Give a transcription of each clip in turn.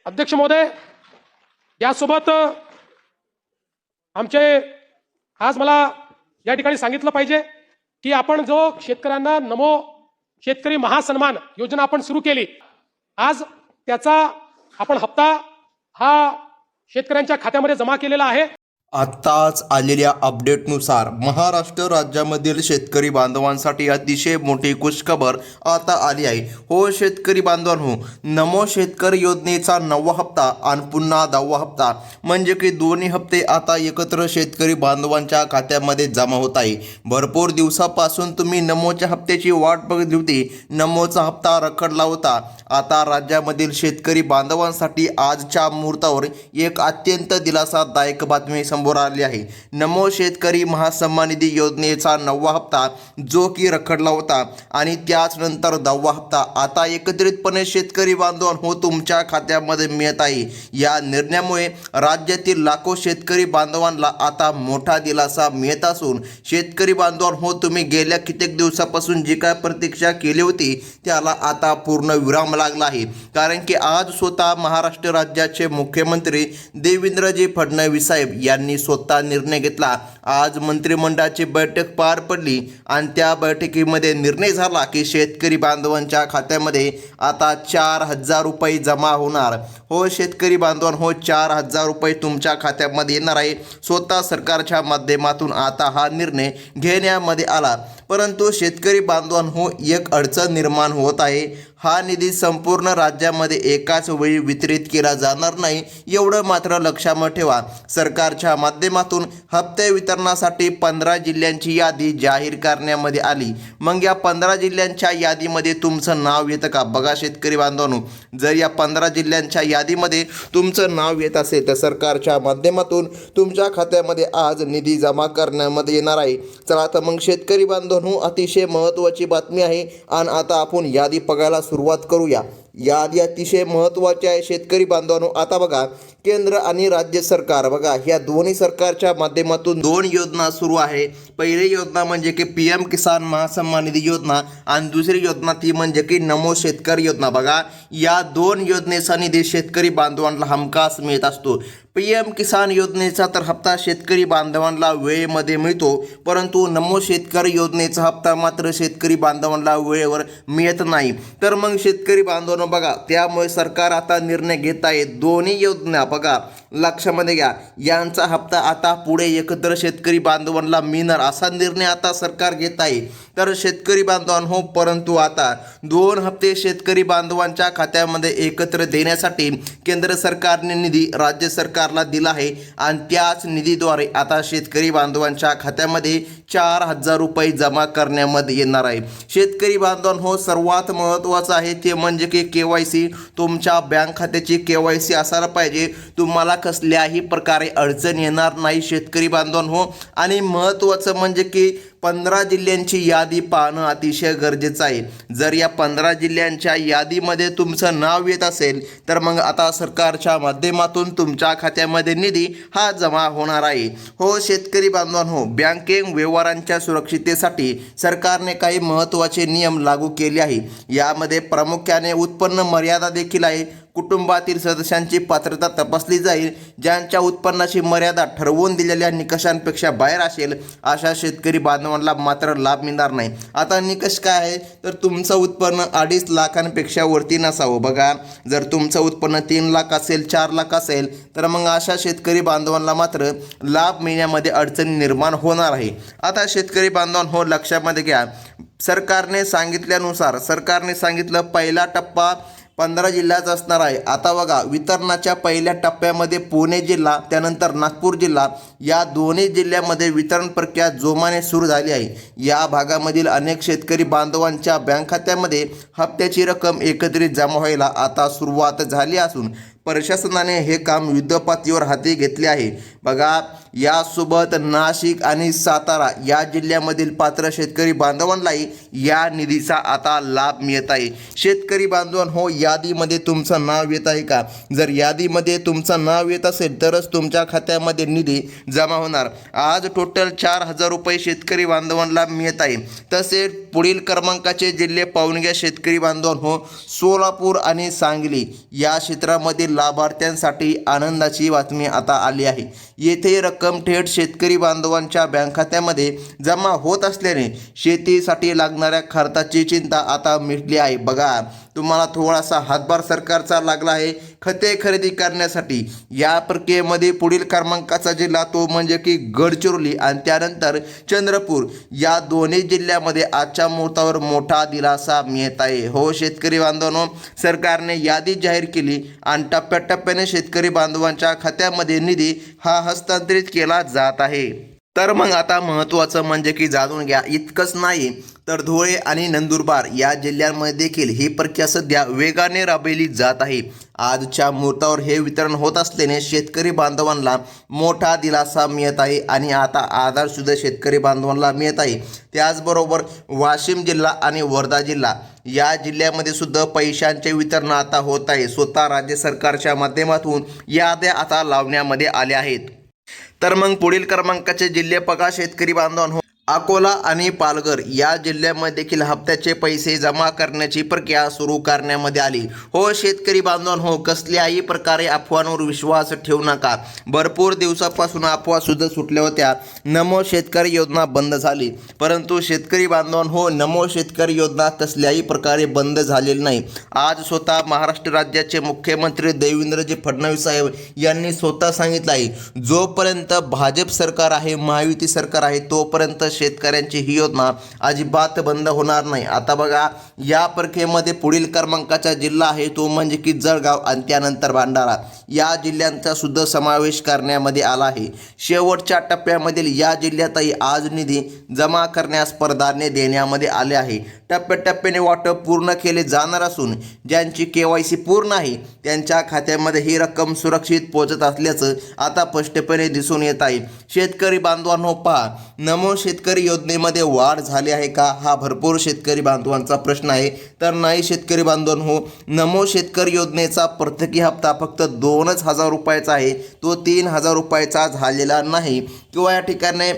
अध्यक्ष महोदय, यासोबत आमचे आज मला या ठिकाणी सांगितलं पाहिजे की आपण जो शेतकऱ्यांना नमो शेतकरी महासन्मान योजना आपण सुरू केली, आज त्याचा आपण हप्ता हा शेतकऱ्यांच्या खात्यामध्ये जमा केलेला आहे। आत्ताच आलेल्या अपडेटनुसार महाराष्ट्र राज्यामधील शेतकरी बांधवांसाठी अतिशय मोठी खुशखबर आता आली आहे। हो शेतकरी बांधवांनो, नमो शेतकरी योजनेचा 9वा हप्ता आणि पुन्हा 10वा हप्ता म्हणजे की दोन्ही हप्ते आता एकत्र शेतकरी बांधवांच्या खात्यामध्ये जमा होत आहे। भरपूर दिवसापासून तुम्ही नमोच्या हप्त्याची वाट बघितली होती, नमोचा हप्ता रखडला होता। आता राज्यामधील शेतकरी बांधवांसाठी आजच्या मुहूर्तावर एक अत्यंत दिलासादायक बातमी समोर आली आहे। नमो शेतकरी महासन्मान निधी योजनेचा 9वा हप्ता जो की रखडला होता आणि त्याच नंतर 10वा हप्ता आता एकत्रितपणे शेतकरी बांधवांनो तुमच्या खात्यामध्ये मिळत आहे। या निर्णयामुळे राज्यातील लाखो शेतकरी बांधवांना आता मोठा दिलासा मिळत असून शेतकरी बांधवांनो तुम्ही गेल्या कित्येक दिवसापासून जी काय प्रतीक्षा केली होती त्याला आता पूर्ण विराम लागला आहे। कारण की आज स्वतः महाराष्ट्र राज्याचे मुख्यमंत्री देवेंद्रजी फडणवीस साहेब यांनी स्वतः निर्णय घेतला। आज मंत्रिमंडळाची बैठक पार पडली आणि त्या बैठकीमध्ये निर्णय झाला की शेतकरी बांधवांच्या खात्यामध्ये आता 4,000 रुपये जमा होणार। हो शेतकरी बांधवांनो, 4,000 रुपये तुमच्या खात्यामध्ये येणार आहे। स्वतः सरकारच्या माध्यमातून आता हा निर्णय घेण्यामध्ये आला, परंतु शेतकरी बांधवांनो एक अडचण निर्माण होत आहे। हा निधी संपूर्ण राज्यामध्ये एकाच वेळी वितरित केला जाणार नाही, एवढं मात्र लक्षात ठेवा। सरकारच्या माध्यमातून हप्ते वितरणासाठी 15 जिल्ह्यांची यादी जाहीर करण्यामध्ये आली। मग या 15 जिल्ह्यांच्या यादीमध्ये तुमचं नाव येतं का? बघा शेतकरी बांधवांनो, जर या 15 जिल्ह्यांच्या यादीमध्ये तुमचं नाव येत असेल तर सरकारच्या माध्यमातून तुमच्या खात्यामध्ये आज निधी जमा करण्यामध्ये येणार आहे। चला तर मग शेतकरी बांधवांनो, अतिशय महत्त्वाची बातमी आहे आणि आता आपण यादी बघायला सुरुवात करूया। यादी अतिशय महत्त्वाची आहे शेतकरी बांधवांनो। आता बघा, केंद्र आणि राज्य सरकार, बघा ह्या दोन्ही सरकारच्या माध्यमातून 2 योजना सुरू आहे। पहिली योजना म्हणजे की PM किसान महासन्मान निधी योजना आणि दुसरी योजना ती म्हणजे की नमो शेतकरी योजना। बघा या 2 योजनेचा निधी शेतकरी बांधवांना हमखास मिळत असतो। PM किसान योजनेचा तर हप्ता शेतकरी बांधवांना वेळेमध्ये मिळतो, परंतु नमो शेतकरी योजनेचा हप्ता मात्र शेतकरी बांधवांना वेळेवर मिळत नाही। तर मग शेतकरी बांधवांनो बघा, त्यामुळे सरकार आता निर्णय घेत आहे। दोन्ही योजना बघा लक्षामध्ये घ्या, यांचा हप्ता आता पुढे एकत्र शेतकरी बांधवांना मिळणार असा निर्णय आता सरकार घेत आहे। तर शेतकरी बांधवांनो, परंतु आता 2 हप्ते शेतकरी बांधवांच्या खात्यामध्ये एकत्र देण्यासाठी केंद्र सरकारने निधी राज्य सरकारला दिला आहे आणि त्याच निधीद्वारे आता शेतकरी बांधवांच्या खात्यामध्ये 4,000 रुपये जमा करण्यामध्ये येणार आहे। शेतकरी बांधवांनो, सर्वात महत्त्वाचं आहे ते म्हणजे की KYC, तुमच्या बँक खात्याची KYC असायला पाहिजे। तुम्हाला कसल्याही प्रकारे अडचण येणार नाही शेतकरी बांधवांनो। आणि महत्त्वाचं म्हणजे की 15 जिल्ह्यांची यादी पाहणं अतिशय गरजेचं आहे। जर या 15 जिल्ह्यांच्या यादीमध्ये तुमचं नाव येत असेल तर मग आता सरकारच्या माध्यमातून तुमच्या खात्यामध्ये निधी हा जमा होणार आहे। हो शेतकरी बांधवांनो, बँकिंग व्यवहारांच्या सुरक्षिततेसाठी सरकारने काही महत्त्वाचे नियम लागू केले आहे। यामध्ये प्रामुख्याने उत्पन्न मर्यादा देखील आहे। कुटुंबातील सदस्यांची पात्रता तपासली जाईल। ज्यांच्या उत्पन्नाची मर्यादा ठरवून दिलेल्या निकषांपेक्षा बाहेर असेल अशा शेतकरी बांधवांना मात्र लाभ मिळणार नाही। आता निकष काय आहे तर तुमचं उत्पन्न 2.5 लाखांपेक्षा वरती नसावं। बघा जर तुमचं उत्पन्न 3 लाख असेल, 4 लाख असेल तर मग अशा शेतकरी बांधवांना मात्र लाभ मिळण्यामध्ये अडचणी निर्माण होणार आहे। आता शेतकरी बांधवांनो लक्षामध्ये घ्या, सरकारने सांगितलं पहिला टप्पा 15 जिल्ह्याचा असणार आहे। आता बघा, वितरणाच्या पहिल्या टप्प्यामध्ये पुणे जिल्हा त्यानंतर नागपूर जिल्हा या दोन्ही जिल्ह्यामध्ये वितरण प्रक्रिया जोमाने सुरू झाली आहे। या भागामधील अनेक शेतकरी बांधवांच्या बँक खात्यामध्ये हप्त्याची रक्कम एकत्रित जमा व्हायला आता सुरुवात झाली असून प्रशासनाने हे काम युद्धपातळीवर हाती घेतले आहे। बघा यासोबत नाशिक आणि सातारा या जिल्ह्यामधील पात्र शेतकरी बांधवांनाही या निधीचा आता लाभ मिळत आहे। शेतकरी बांधवांनो, यादीमध्ये तुमचं नाव येत आहे का? जर यादीमध्ये तुमचं नाव येत असेल तरच तुमच्या खात्यामध्ये निधी जमा होणार। आज टोटल 4,000 रुपये शेतकरी बांधवांना मिळत आहे। तसेच पुढील क्रमांकाचे जिल्हे पाहून घ्या शेतकरी बांधवांनो, सोलापूर आणि सांगली या क्षेत्रामध्ये लाभार्थ्यांसाठी आनंदाची बातमी आता आली आहे। येथे रक्कम थेट शेतकरी बांधवांच्या बँक खात्यामध्ये जमा होत असल्याने शेतीसाठी लागणाऱ्या खर्चाची चिंता आता मिटली आहे। बघा, तुम्हाला थोडासा हातभार सरकारचा लागला आहे खते खरेदी करण्यासाठी। या प्रक्रियेमध्ये पुढील क्रमांकाचा जिल्हा तो म्हणजे की गडचिरोली आणि त्यानंतर चंद्रपूर या दोन्ही जिल्ह्यामध्ये आजच्या मुहूर्तावर मोठा दिलासा मिळत आहे। हो शेतकरी बांधवांनो, सरकारने यादी जाहीर केली आणि टप्प्याटप्प्याने शेतकरी बांधवांच्या खात्यामध्ये निधी हा हस्तांतरित केला जात आहे। तर मग आता महत्त्वाचं म्हणजे की जाणून घ्या, इतकंच नाही तर धुळे आणि नंदुरबार या जिल्ह्यांमध्ये देखील ही प्रक्रिया सध्या वेगाने राबविली जात आहे। आजच्या मुहूर्तावर हे वितरण होत असल्याने शेतकरी बांधवांना मोठा दिलासा मिळत आहे आणि आता आधार सुद्धा शेतकरी बांधवांना मिळत आहे। त्याचबरोबर वाशिम जिल्हा आणि वर्धा जिल्हा या जिल्ह्यामध्ये सुद्धा पैशांचे वितरण आता होत आहे। स्वतः राज्य सरकारच्या माध्यमातून याद्या आता लावण्यामध्ये आल्या आहेत। तर मग पुढील क्रमांकाचे जिल्हे बघा शेतकरी बांधवांनो, अकोला आणि पालघर या जिल्ह्यामध्ये देखील हप्त्याचे पैसे जमा करण्याची प्रक्रिया सुरू करण्यामध्ये आली। हो शेतकरी बांधवांनो, कसल्याही प्रकारे अफवांवर विश्वास ठेवू नका। भरपूर दिवसापासून अफवा सुद्धा सुटल्या होत्या, नमो शेतकरी योजना बंद झाली, परंतु शेतकरी बांधवांनो, नमो शेतकरी योजना कसल्याही प्रकारे बंद झालेली नाही। आज स्वतः महाराष्ट्र राज्याचे मुख्यमंत्री देवेंद्रजी फडणवीस साहेब यांनी स्वतः सांगितलं आहे, जोपर्यंत भाजप सरकार आहे, महायुती सरकार आहे, तोपर्यंत शेतकऱ्यांची ही योजना अजिबात बंद होणार नाही। आता बघा, या प्रक्रियेमध्ये पुढील क्रमांकाचा जिल्हा आहे तो म्हणजे की जळगाव आणि त्यानंतर भंडारा या जिल्ह्यांचा सुद्धा समावेश करण्यामध्ये आला आहे। शेवटच्या टप्प्यामधील या जिल्ह्यातही आज निधी जमा करण्यास प्राधान्य देण्यामध्ये आले आहे। टप्प्याटप्प्याने वाटप पूर्ण केले जाणार असून ज्यांची KYC पूर्ण आहे त्यांच्या खात्यामध्ये ही रक्कम सुरक्षित पोहोचत असल्याचं आता स्पष्टपणे दिसून येत आहे। शेतकरी बांधवांनो, पहा, नमो शेतकरी योजनेमध्ये वाढ झाली आहे का, हा भरपूर शेतकरी बांधवांचा प्रश्न आहे। तर नाही शेतकरी बांधवांनो, नमो शेतकरी योजनेचा प्रत्येकी हप्ता फक्त 2,000 रुपयाचा आहे, तो 3,000 रुपयाचा झालेला नाही किंवा या ठिकाणी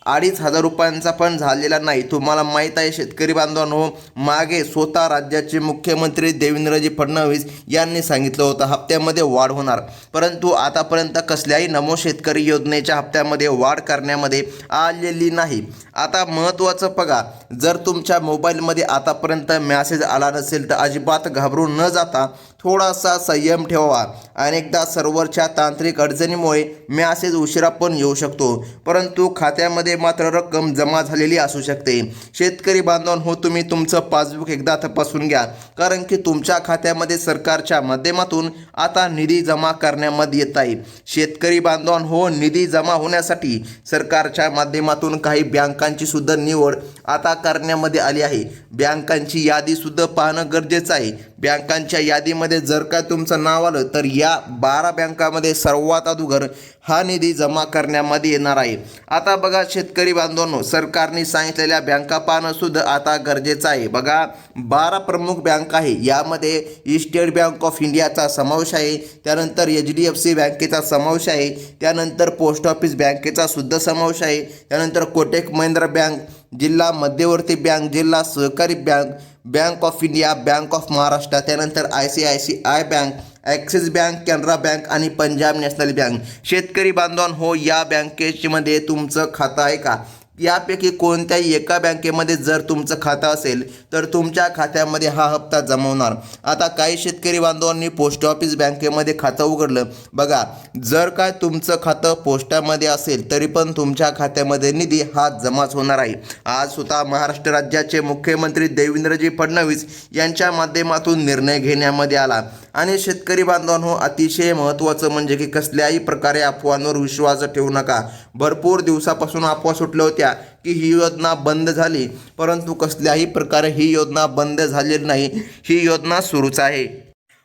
2,500 रुपयांचा पण झालेला नाही। तुम्हाला माहीत आहे शेतकरी बांधवांनो, मागे स्वतः राज्याचे मुख्यमंत्री देवेंद्रजी फडणवीस यांनी सांगितलं होतं हप्त्यामध्ये वाढ होणार, परंतु आतापर्यंत कसल्याही नमो शेतकरी योजनेच्या हप्त्यामध्ये वाढ करण्यामध्ये आलेली नाही। आता महत्त्वाचं बघा, जर तुमच्या मोबाईलमध्ये आतापर्यंत मेसेज आला नसेल तर अजिबात घाबरून न जाता थोडासा संयम ठेवा। अनेकदा सर्व्हरच्या तांत्रिक अडचणीमुळे मेसेज उशिरा पण येऊ शकतो, परंतु खात्यामध्ये मात्र रक्कम जमा झालेली असू शकते। शेतकरी बांधवांनो, तुम्ही तुमचं पासबुक एकदा तपासून घ्या, कारण की तुमच्या खात्यामध्ये सरकारच्या माध्यमातून आता निधी जमा करण्यामध्ये येत आहे। शेतकरी बांधवांनो, निधी जमा होण्यासाठी सरकारच्या माध्यमातून काही बँकांची सुद्धा निवड आता करण्यामध्ये आली आहे। बँकांची यादी सुद्धा पाहणं गरजेचं आहे। बँकांच्या यादीमध्ये जर का तुमचं नाव आलं तर या 12 बँकामध्ये सर्वात अगोदर हा निधी जमा करण्यामध्ये येणार आहे। आता बघा शेतकरी बांधवांनो, सरकारने सांगितलेल्या बँका पाहणं सुद्धा आता गरजेचं आहे। बघा, 12 प्रमुख बँक आहे, यामध्ये स्टेट बँक ऑफ इंडियाचा समावेश आहे, त्यानंतर HDFC बँकेचा समावेश आहे, त्यानंतर पोस्ट ऑफिस बँकेचा सुद्धा समावेश आहे, त्यानंतर कोटक महिंद्रा बँक, जिल्हा मध्यवर्ती बँक, जिल्हा सहकारी bank, bank of India, bank of Maharashtra, त्यानंतर ICICI bank, axis bank, Canara bank आणि पंजाब नॅशनल बँक। शेतकरी बांधवांनो, या बँकेमध्ये तुमचं खातं आहे का? यापैकी कोणत्याही एका बँकेमध्ये जर तुमचं खातं असेल तर तुमच्या खात्यामध्ये हा हप्ता जमा होणार। आता काही शेतकरी बांधवांनी पोस्ट ऑफिस बँकेमध्ये खातं उघडलं, बघा, जर काय तुमचं खातं पोस्टामध्ये असेल तरी पण तुमच्या खात्यामध्ये निधी हा जमाच होणार आहे। आज स्वतः महाराष्ट्र राज्याचे मुख्यमंत्री देवेंद्रजी फडणवीस यांच्या माध्यमातून निर्णय घेण्यामध्ये आला। आणि शेतकरी बांधवांनो, अतिशय महत्त्वाचं म्हणजे की कसल्याही प्रकारे अफवांवर विश्वास ठेवू नका। भरपूर दिवसापासून अफवा सुटल्या होत्या की ही योजना बंद झाली, परंतु कसल्याही प्रकारे ही योजना बंद झालेली नाही, ही योजना सुरूच आहे।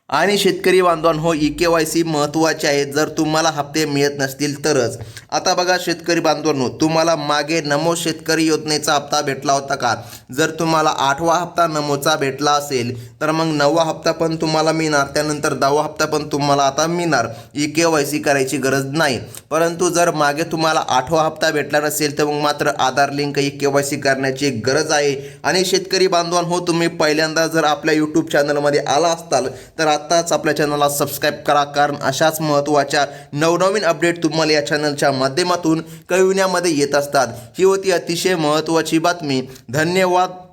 आणि शेतकरी बांधवांनो, KYC महत्त्वाचे आहे, जर तुम्हाला हप्ते मिळत नसतील तरच। आता बघा शेतकरी बांधवांनो, तुम्हाला मागे नमो शेतकरी योजनेचा हप्ता भेटला होता का? जर तुम्हाला 8वा हप्ता नमोचा भेटला असेल तर मग 9वा हप्ता पण तुम्हाला मिळणार, त्यानंतर 10वा हप्ता पण तुम्हाला आता मिळणार। KYC करायची गरज नाही, परंतु जर मागे तुम्हाला 8वा हप्ता भेटला नसेल तर मग मात्र आधार लिंक KYC करण्याची गरज आहे। आणि शेतकरी बांधवांनो, तुम्ही पहिल्यांदा जर आपल्या YouTube चॅनलमध्ये आला असताल तर आत्ताच आपल्या चॅनलला सबस्क्राईब करा, कारण अशाच महत्त्वाच्या नवनवीन अपडेट तुम्हाला या चॅनलच्या माध्यमातून कळविण्यामध्ये येत असतात. ही होती अतिशय महत्त्वाची बातमी. धन्यवाद.